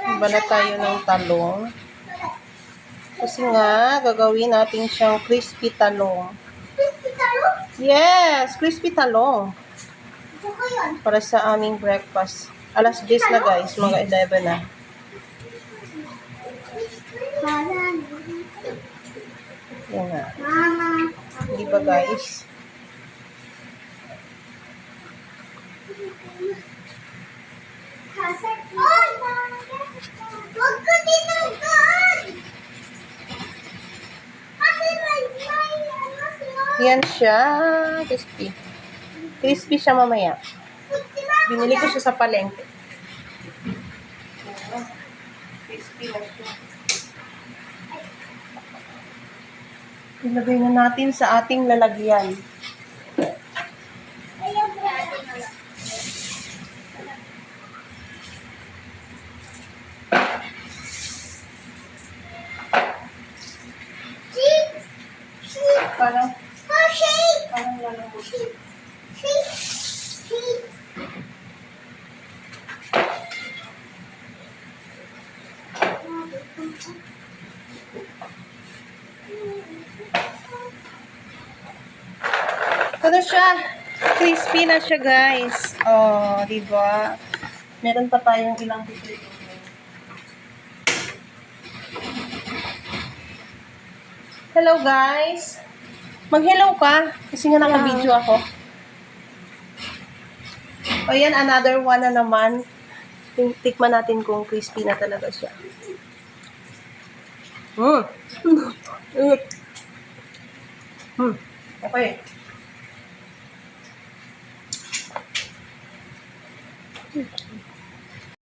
Iba na tayo ng talong. Kasi nga, gagawin natin siyang crispy talong. Crispy talong? Yes, crispy talong. Ito ko yun. Para sa aming breakfast. Alas 10 na guys, mga 11 na. Yan na. Mama. Di ba guys? Oy! Huwag ko tinugtog! Kasi may ano siya. Yan siya. Crispy. Crispy siya mamaya. Binili ko siya sa palengke. Crispy na siya. Ilagay na natin sa ating lalagyan. Parang lalambot. Ito na siya. Crispy na siya, guys. Oh, di ba? Meron pa tayong ilang piprito. Hello, guys. Mag-hello ka. Kasi nga naka-video ako. O yan, another one na naman. Tikman natin kung crispy na talaga siya. Okay.